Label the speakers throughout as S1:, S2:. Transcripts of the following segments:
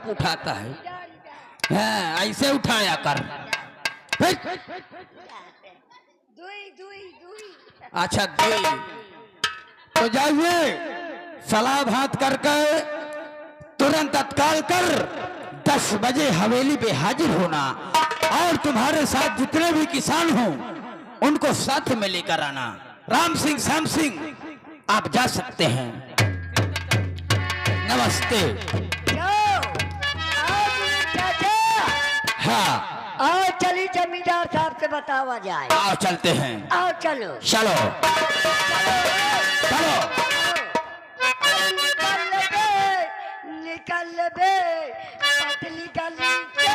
S1: Cup उठाता है। हाँ, ऐसे उठाया कर। अच्छा दुई तो जाइए, सलाह भात करके तुरंत तत्काल कर 10 बजे हवेली पे हाजिर होना, और तुम्हारे साथ जितने भी किसान हों उनको साथ में लेकर आना। राम सिंह, श्याम सिंह, आप जा सकते हैं। नमस्ते। हाँ,
S2: आओ चली जमींदार साहब से बतावा जाए।
S1: आओ चलते हैं।
S2: आओ चलो
S1: चलो चलो।
S2: निकल बे पतली गली से।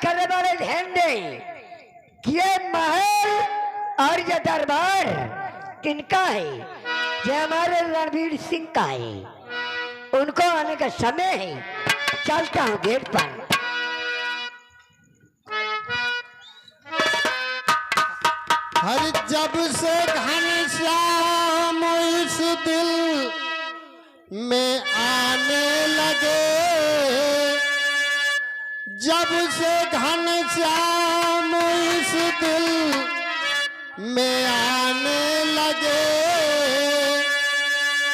S2: करने वाले ध्यान दें कि ये महल और ये दरबार किनका है? ये हमारे रणवीर सिंह का है। उनको आने का समय है। चलता हूँ गेट पर।
S3: हर जब से घनश्याम इस दिल में आने लगे, जब से घनश्याम इस दिल में आने लगे,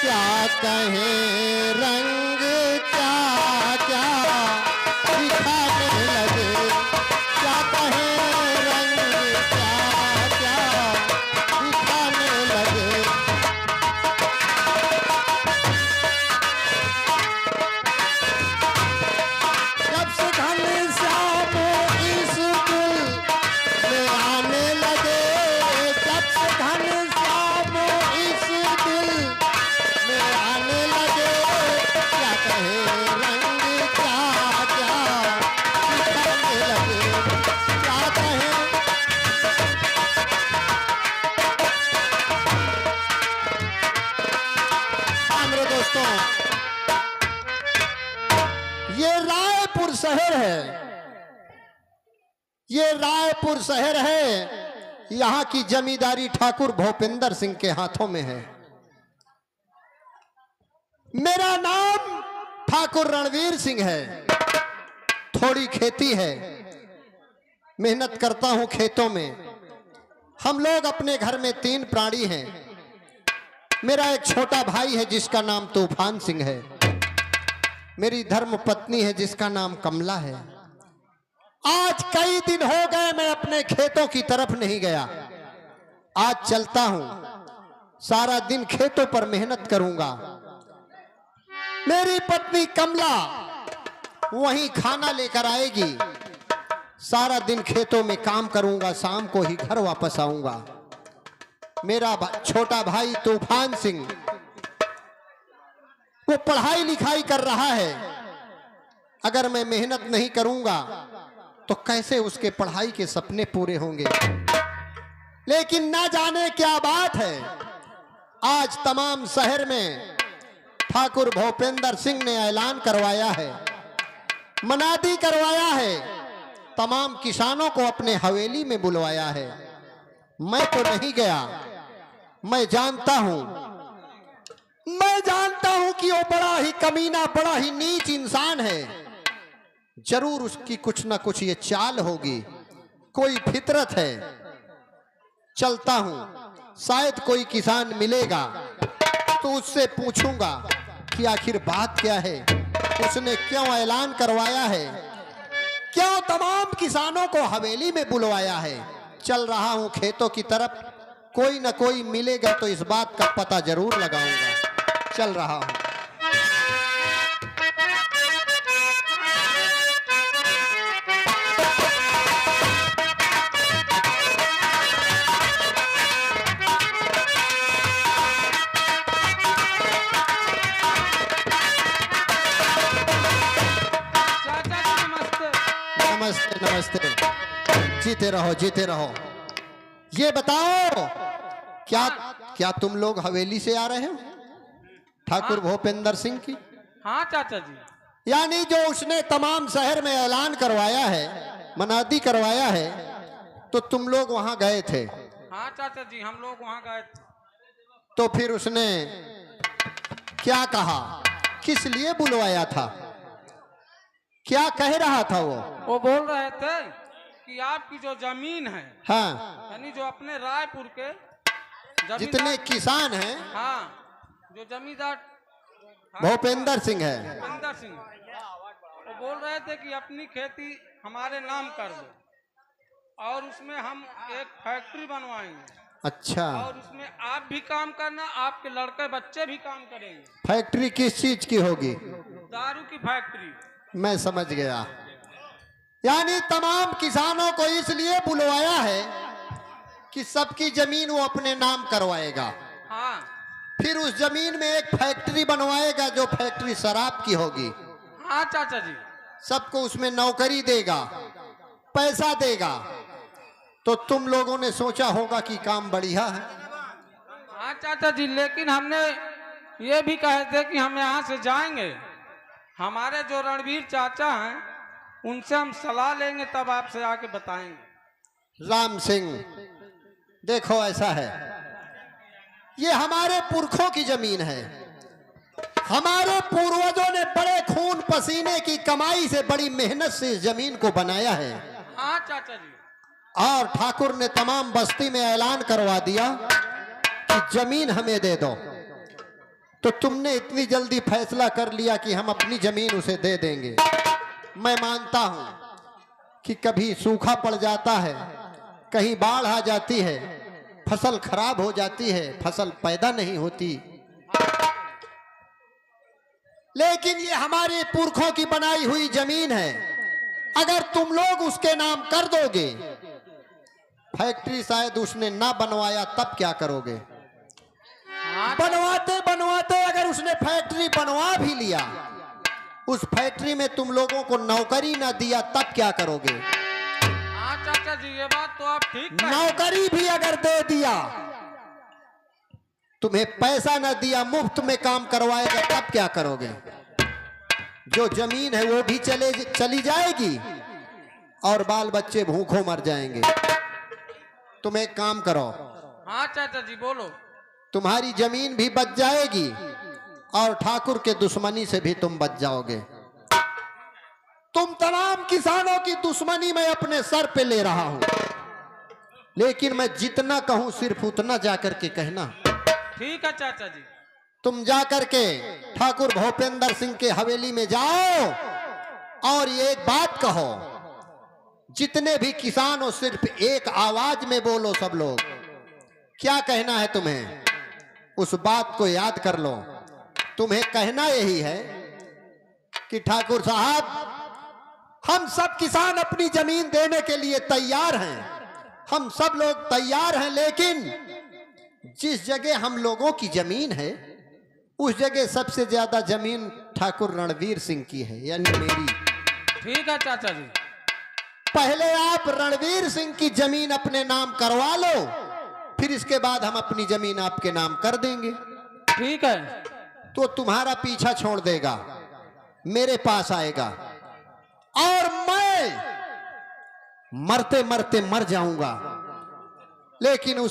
S3: क्या कहें रंग क्या क्या दिखाने लगे, क्या कहें रंग क्या क्या दिखाने लगे। जब से घनश्याम इस दिल में आने लगे, जब से घनश्याम इस दिल में आने लगे, क्या कहे रंग क्या क्या दिखाने लगे, क्या कहे। हाँ मेरे दोस्तों, ये रायपुर शहर है, ये रायपुर शहर है। यहाँ की जमींदारी ठाकुर भूपेंद्र सिंह के हाथों में है। मेरा नाम ठाकुर रणवीर सिंह है। थोड़ी खेती है, मेहनत करता हूं खेतों में। हम लोग अपने घर में 3 प्राणी हैं। मेरा एक छोटा भाई है जिसका नाम तूफान सिंह है। मेरी धर्म पत्नी है जिसका नाम कमला है। आज कई दिन हो गए मैं अपने खेतों की तरफ नहीं गया। आज चलता हूं, सारा दिन खेतों पर मेहनत करूंगा। मेरी पत्नी कमला वहीं खाना लेकर आएगी। सारा दिन खेतों में काम करूंगा, शाम को ही घर वापस आऊंगा। मेरा छोटा भाई तूफान सिंह वो पढ़ाई लिखाई कर रहा है। अगर मैं मेहनत नहीं करूंगा तो कैसे उसके पढ़ाई के सपने पूरे होंगे। लेकिन ना जाने क्या बात है, आज तमाम शहर में ठाकुर भूपेंद्र सिंह ने ऐलान करवाया है, मनादी करवाया है, तमाम किसानों को अपने हवेली में बुलवाया है। मैं तो नहीं गया। मैं जानता हूं कि वो बड़ा ही कमीना, बड़ा ही नीच इंसान है। जरूर उसकी कुछ ना कुछ ये चाल होगी, कोई फितरत है। चलता हूं, शायद कोई किसान मिलेगा तो उससे पूछूंगा कि आखिर बात क्या है, उसने क्यों ऐलान करवाया है, क्यों तमाम किसानों को हवेली में बुलवाया है। चल रहा हूं खेतों की तरफ, कोई ना कोई मिलेगा तो इस बात का पता जरूर लगाऊंगा। चल रहा हूं। जीते रहो जीते रहो। ये बताओ, क्या क्या तुम लोग हवेली से आ रहे हो ठाकुर भूपेंद्र सिंह की?
S4: हाँ चाचा जी।
S3: यानी जो उसने तमाम शहर में ऐलान करवाया है, मनादी करवाया है, तो तुम लोग वहां गए थे?
S4: हाँ चाचा जी, हम लोग वहाँ गए थे।
S3: तो फिर उसने क्या कहा, किस लिए बुलवाया था, क्या कह रहा था
S4: वो बोल रहे थे कि आपकी जो जमीन है,
S3: हाँ,
S4: यानी जो अपने रायपुर के
S3: जितने किसान हैं,
S4: हाँ, जो जमींदार
S3: भूपेंद्र सिंह है,
S4: भूपेंद्र सिंह, वो बोल रहे थे कि अपनी खेती हमारे नाम कर दो और उसमें हम एक फैक्ट्री बनवाएंगे।
S3: अच्छा,
S4: और उसमें आप भी काम करना, आपके लड़के बच्चे भी काम करेंगे।
S3: फैक्ट्री किस चीज की होगी?
S4: दारू की फैक्ट्री।
S3: मैं समझ गया। यानी तमाम किसानों को इसलिए बुलवाया है कि सबकी जमीन वो अपने नाम करवाएगा,
S4: हाँ
S3: फिर उस जमीन में एक फैक्ट्री बनवाएगा जो फैक्ट्री शराब की होगी।
S4: हाँ चाचा जी।
S3: सबको उसमें नौकरी देगा, पैसा देगा। तो तुम लोगों ने सोचा होगा कि काम बढ़िया है।
S4: हाँ चाचा जी, लेकिन हमने ये भी कहे थे कि हम यहाँ से जाएंगे, हमारे जो रणवीर चाचा हैं उनसे हम सलाह लेंगे, तब आपसे आके बताएंगे।
S3: राम सिंह, देखो ऐसा है, ये हमारे पुरखों की जमीन है। हमारे पूर्वजों ने बड़े खून पसीने की कमाई से, बड़ी मेहनत से इस जमीन को बनाया है।
S4: हाँ चाचा जी।
S3: और ठाकुर ने तमाम बस्ती में ऐलान करवा दिया कि जमीन हमें दे दो। तो तुमने इतनी जल्दी फैसला कर लिया कि हम अपनी जमीन उसे दे देंगे। मैं मानता हूं कि कभी सूखा पड़ जाता है, कहीं बाढ़ आ जाती है, फसल खराब हो जाती है, फसल पैदा नहीं होती, लेकिन ये हमारे पुरखों की बनाई हुई जमीन है। अगर तुम लोग उसके नाम कर दोगे, फैक्ट्री शायद उसने ना बनवाया तब क्या करोगे?
S4: हाँ
S3: बनवाते बनवाते अगर उसने फैक्ट्री बनवा भी लिया, उस फैक्ट्री में तुम लोगों को नौकरी ना दिया तब क्या करोगे?
S4: हाँ चाचा जी, ये बात तो आप ठीक कह रहे हैं।
S3: नौकरी भी अगर दे दिया, तुम्हें पैसा ना दिया, मुफ्त में काम करवाएगा तब क्या करोगे? जो जमीन है वो भी चली जाएगी और बाल बच्चे भूखों मर जाएंगे। तुम एक काम करो,
S4: हाँ चाचा जी बोलो।
S3: तुम्हारी जमीन भी बच जाएगी और ठाकुर के दुश्मनी से भी तुम बच जाओगे। तुम तमाम किसानों की दुश्मनी मैं अपने सर पे ले रहा हूं, लेकिन मैं जितना कहूं सिर्फ उतना जाकर के कहना।
S4: ठीक है चाचा जी।
S3: तुम जाकर के ठाकुर भूपेंद्र सिंह के हवेली में जाओ और ये एक बात कहो, जितने भी किसान हो सिर्फ एक आवाज में बोलो सब लोग। क्या कहना है तुम्हें, उस बात को याद कर लो। तुम्हें कहना यही है कि ठाकुर साहब, हम सब किसान अपनी जमीन देने के लिए तैयार हैं, हम सब लोग तैयार हैं, लेकिन जिस जगह हम लोगों की जमीन है उस जगह सबसे ज्यादा जमीन ठाकुर रणवीर सिंह की है, यानी मेरी।
S4: ठीक है चाचा जी।
S3: पहले आप रणवीर सिंह की जमीन अपने नाम करवा लो, फिर इसके बाद हम अपनी जमीन आपके नाम कर देंगे।
S4: ठीक है।
S3: तो तुम्हारा पीछा छोड़ देगा, मेरे पास आएगा और मैं मरते मरते मर जाऊंगा, लेकिन उस